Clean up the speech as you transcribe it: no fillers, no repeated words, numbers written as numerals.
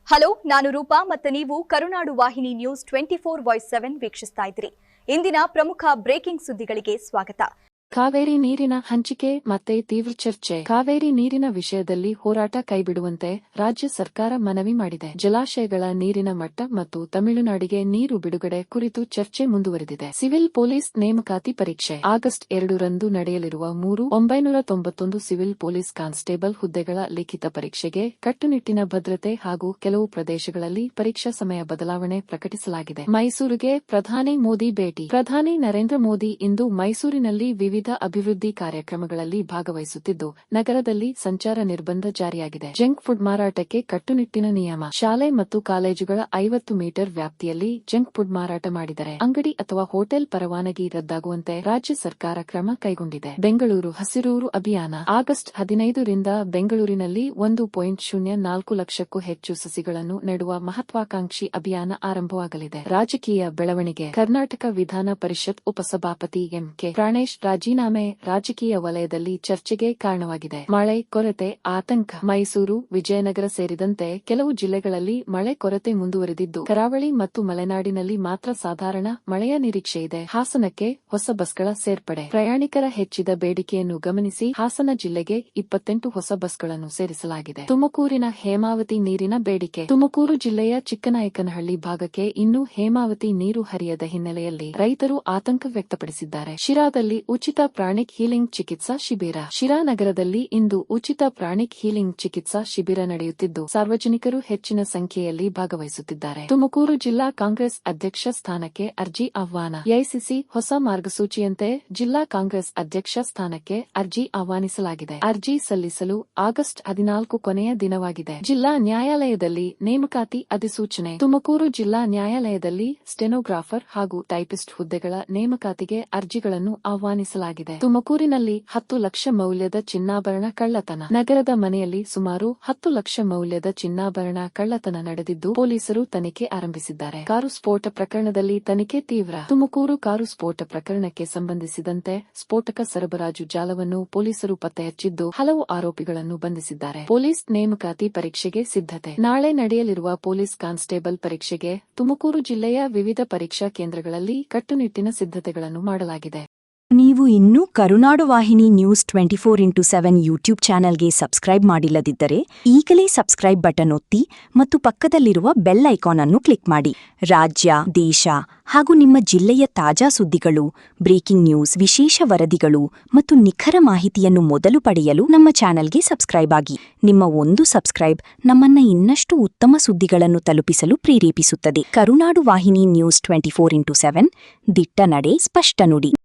Hello, ನಾನು ರೂಪಾ ಮತ್ತು ನೀವು ಕರುನಾಡು ವಾಹಿನಿ ನ್ಯೂಸ್ 24 ವಾಯ್ಸ್ 7 ವೀಕ್ಷಿಸ್ತಾ ಇದ್ದೀರಿ. ಇಂದಿನ ಪ್ರಮುಖ ಬ್ರೇಕಿಂಗ್ ಸುದ್ದಿಗಳಿಗೆ ಸ್ವಾಗತ. ಕಾವೇರಿ ನೀರಿನ ಹಂಚಿಕೆ ಮತ್ತೆ ತೀವ್ರ ಚರ್ಚೆ. ಕಾವೇರಿ ನೀರಿನ ವಿಷಯದಲ್ಲಿ ಹೋರಾಟ ಕೈಬಿಡುವಂತೆ ರಾಜ್ಯ ಸರ್ಕಾರ ಮನವಿ ಮಾಡಿದೆ. ಜಲಾಶಯಗಳ ನೀರಿನ ಮಟ್ಟ ಮತ್ತು ತಮಿಳುನಾಡಿಗೆ ನೀರು ಬಿಡುಗಡೆ ಕುರಿತು ಚರ್ಚೆ ಮುಂದುವರೆದಿದೆ. ಸಿವಿಲ್ ಪೊಲೀಸ್ ನೇಮಕಾತಿ ಪರೀಕ್ಷೆ ಆಗಸ್ಟ್ 2ರಂದು ನಡೆಯಲಿರುವ 991 ಸಿವಿಲ್ ಪೊಲೀಸ್ ಕಾನ್ಸ್ಟೇಬಲ್ ಹುದ್ದೆಗಳ ಲಿಖಿತ ಪರೀಕ್ಷೆಗೆ ಕಟ್ಟುನಿಟ್ಟಿನ ಭದ್ರತೆ ಹಾಗೂ ಕೆಲವು ಪ್ರದೇಶಗಳಲ್ಲಿ ಪರೀಕ್ಷಾ ಸಮಯ ಬದಲಾವಣೆ ಪ್ರಕಟಿಸಲಾಗಿದೆ. ಮೈಸೂರಿಗೆ ಪ್ರಧಾನಿ ಮೋದಿ ಭೇಟಿ. ಪ್ರಧಾನಿ ನರೇಂದ್ರ ಮೋದಿ ಇಂದು ಮೈಸೂರಿನಲ್ಲಿ ವಿವಿಧ ಅಭಿವೃದ್ಧಿ ಕಾರ್ಯಕ್ರಮಗಳಲ್ಲಿ ಭಾಗವಹಿಸುತ್ತಿದ್ದು, ನಗರದಲ್ಲಿ ಸಂಚಾರ ನಿರ್ಬಂಧ ಜಾರಿಯಾಗಿದೆ. ಜಂಕ್ ಫುಡ್ ಮಾರಾಟಕ್ಕೆ ಕಟ್ಟುನಿಟ್ಟಿನ ನಿಯಮ. ಶಾಲೆ ಮತ್ತು ಕಾಲೇಜುಗಳ 50 ಮೀಟರ್ ವ್ಯಾಪ್ತಿಯಲ್ಲಿ ಜಂಕ್ ಫುಡ್ ಮಾರಾಟ ಮಾಡಿದರೆ ಅಂಗಡಿ ಅಥವಾ ಹೋಟೆಲ್ ಪರವಾನಗಿ ರದ್ದಾಗುವಂತೆ ರಾಜ್ಯ ಸರ್ಕಾರ ಕ್ರಮ ಕೈಗೊಂಡಿದೆ. ಬೆಂಗಳೂರು ಹಸಿರೂರು ಅಭಿಯಾನ. ಆಗಸ್ಟ್ 15ರಿಂದ ಬೆಂಗಳೂರಿನಲ್ಲಿ 1.04 ಲಕ್ಷಕ್ಕೂ ಹೆಚ್ಚು ಸಸಿಗಳನ್ನು ನೆಡುವ ಮಹತ್ವಾಕಾಂಕ್ಷಿ ಅಭಿಯಾನ ಆರಂಭವಾಗಲಿದೆ. ರಾಜಕೀಯ ಬೆಳವಣಿಗೆ. ಕರ್ನಾಟಕ ವಿಧಾನ ಪರಿಷತ್ ಉಪಸಭಾಪತಿ ಎಂ.ಕೆ. ಪ್ರಾಣೇಶ್ ರಾಜೀನಾಮೆ ರಾಜಕೀಯ ವಲಯದಲ್ಲಿ ಚರ್ಚೆಗೆ ಕಾರಣವಾಗಿದೆ. ಮಳೆ ಕೊರತೆ ಆತಂಕ. ಮೈಸೂರು, ವಿಜಯನಗರ ಸೇರಿದಂತೆ ಕೆಲವು ಜಿಲ್ಲೆಗಳಲ್ಲಿ ಮಳೆ ಕೊರತೆ ಮುಂದುವರೆದಿದ್ದು, ಕರಾವಳಿ ಮತ್ತು ಮಲೆನಾಡಿನಲ್ಲಿ ಮಾತ್ರ ಸಾಧಾರಣ ಮಳೆಯ ನಿರೀಕ್ಷೆ ಇದೆ. ಹಾಸನಕ್ಕೆ ಹೊಸ ಬಸ್ಗಳ ಸೇರ್ಪಡೆ. ಪ್ರಯಾಣಿಕರ ಹೆಚ್ಚಿದ ಬೇಡಿಕೆಯನ್ನು ಗಮನಿಸಿ ಹಾಸನ ಜಿಲ್ಲೆಗೆ 28 ಹೊಸ ಬಸ್ಗಳನ್ನು ಸೇರಿಸಲಾಗಿದೆ. ತುಮಕೂರಿನ ಹೇಮಾವತಿ ನೀರಿನ ಬೇಡಿಕೆ. ತುಮಕೂರು ಜಿಲ್ಲೆಯ ಚಿಕ್ಕನಾಯಕನಹಳ್ಳಿ ಭಾಗಕ್ಕೆ ಇನ್ನೂ ಹೇಮಾವತಿ ನೀರು ಹರಿಯದ ಹಿನ್ನೆಲೆಯಲ್ಲಿ ರೈತರು ಆತಂಕ ವ್ಯಕ್ತಪಡಿಸಿದ್ದಾರೆ. ಶಿರಾದಲ್ಲಿ ಉಚಿತ ಪ್ರಾಣಿಕ್ ಹೀಲಿಂಗ್ ಚಿಕಿತ್ಸಾ ಶಿಬಿರ. ಶಿರಾ ನಗರದಲ್ಲಿ ಇಂದು ಉಚಿತ ಪ್ರಾಣಿಕ್ ಹೀಲಿಂಗ್ ಚಿಕಿತ್ಸಾ ಶಿಬಿರ ನಡೆಯುತ್ತಿದ್ದು, ಸಾರ್ವಜನಿಕರು ಹೆಚ್ಚಿನ ಸಂಖ್ಯೆಯಲ್ಲಿ ಭಾಗವಹಿಸುತ್ತಿದ್ದಾರೆ. ತುಮಕೂರು ಜಿಲ್ಲಾ ಕಾಂಗ್ರೆಸ್ ಅಧ್ಯಕ್ಷ ಸ್ಥಾನಕ್ಕೆ ಅರ್ಜಿ ಆಹ್ವಾನ. ಎಐಸಿಸಿ ಹೊಸ ಮಾರ್ಗಸೂಚಿಯಂತೆ ಜಿಲ್ಲಾ ಕಾಂಗ್ರೆಸ್ ಅಧ್ಯಕ್ಷ ಸ್ಥಾನಕ್ಕೆ ಅರ್ಜಿ ಆಹ್ವಾನಿಸಲಾಗಿದೆ. ಅರ್ಜಿ ಸಲ್ಲಿಸಲು ಆಗಸ್ಟ್ 14 ಕೊನೆಯ ದಿನವಾಗಿದೆ. ಜಿಲ್ಲಾ ನ್ಯಾಯಾಲಯದಲ್ಲಿ ನೇಮಕಾತಿ ಅಧಿಸೂಚನೆ. ತುಮಕೂರು ಜಿಲ್ಲಾ ನ್ಯಾಯಾಲಯದಲ್ಲಿ ಸ್ಟೆನೋಗ್ರಾಫರ್ ಹಾಗೂ ಟೈಪಿಸ್ಟ್ ಹುದ್ದೆಗಳ ನೇಮಕಾತಿಗೆ ಅರ್ಜಿಗಳನ್ನು ಆಹ್ವಾನಿಸಲಾಗಿದೆ. ತುಮಕೂರಿನಲ್ಲಿ 10 ಲಕ್ಷ ಮೌಲ್ಯದ ಚಿನ್ನಾಭರಣ ಕಳ್ಳತನ. ನಗರದ ಮನೆಯಲ್ಲಿ ಸುಮಾರು 10 ಲಕ್ಷ ಮೌಲ್ಯದ ಚಿನ್ನಾಭರಣ ಕಳ್ಳತನ ನಡೆದಿದ್ದು, ಪೊಲೀಸರು ತನಿಖೆ ಆರಂಭಿಸಿದ್ದಾರೆ. ಕಾರು ಸ್ಫೋಟ ಪ್ರಕರಣದಲ್ಲಿ ತನಿಖೆ ತೀವ್ರ. ತುಮಕೂರು ಕಾರು ಸ್ಫೋಟ ಪ್ರಕರಣಕ್ಕೆ ಸಂಬಂಧಿಸಿದಂತೆ ಸ್ಫೋಟಕ ಸರಬರಾಜು ಜಾಲವನ್ನು ಪೊಲೀಸರು ಪತ್ತೆ ಹಚ್ಚಿದ್ದು, ಹಲವು ಆರೋಪಿಗಳನ್ನು ಬಂಧಿಸಿದ್ದಾರೆ. ಪೊಲೀಸ್ ನೇಮಕಾತಿ ಪರೀಕ್ಷೆಗೆ ಸಿದ್ಧತೆ. ನಾಳೆ ನಡೆಯಲಿರುವ ಪೊಲೀಸ್ ಕಾನ್ಸ್ಟೇಬಲ್ ಪರೀಕ್ಷೆಗೆ ತುಮಕೂರು ಜಿಲ್ಲೆಯ ವಿವಿಧ ಪರೀಕ್ಷಾ ಕೇಂದ್ರಗಳಲ್ಲಿ ಕಟ್ಟುನಿಟ್ಟಿನ ಸಿದ್ಧತೆಗಳನ್ನು ಮಾಡಲಾಗಿದೆ. ನೀವು ಇನ್ನೂ ಕರುನಾಡು ವಾಹಿನಿ ನ್ಯೂಸ್ 24x7 ಯೂಟ್ಯೂಬ್ ಚಾನೆಲ್ಗೆ ಸಬ್ಸ್ಕ್ರೈಬ್ ಮಾಡಿಲ್ಲದಿದ್ದರೆ ಈಗಲೇ ಸಬ್ಸ್ಕ್ರೈಬ್ ಬಟನ್ ಒತ್ತಿ ಮತ್ತು ಪಕ್ಕದಲ್ಲಿರುವ ಬೆಲ್ ಐಕಾನ್ ಅನ್ನು ಕ್ಲಿಕ್ ಮಾಡಿ. ರಾಜ್ಯ, ದೇಶ ಹಾಗೂ ನಿಮ್ಮ ಜಿಲ್ಲೆಯ ತಾಜಾ ಸುದ್ದಿಗಳು, ಬ್ರೇಕಿಂಗ್ ನ್ಯೂಸ್, ವಿಶೇಷ ವರದಿಗಳು ಮತ್ತು ನಿಖರ ಮಾಹಿತಿಯನ್ನು ಮೊದಲು ಪಡೆಯಲು ನಮ್ಮ ಚಾನೆಲ್ಗೆ ಸಬ್ಸ್ಕ್ರೈಬ್ ಆಗಿ. ನಿಮ್ಮ ಒಂದು ಸಬ್ಸ್ಕ್ರೈಬ್ ನಮ್ಮನ್ನ ಇನ್ನಷ್ಟು ಉತ್ತಮ ಸುದ್ದಿಗಳನ್ನು ತಲುಪಿಸಲು ಪ್ರೇರೇಪಿಸುತ್ತದೆ. ಕರುನಾಡು ವಾಹಿನಿ ನ್ಯೂಸ್ 24x7 ದಿಟ್ಟ ನಡೆ, ಸ್ಪಷ್ಟ ನುಡಿ.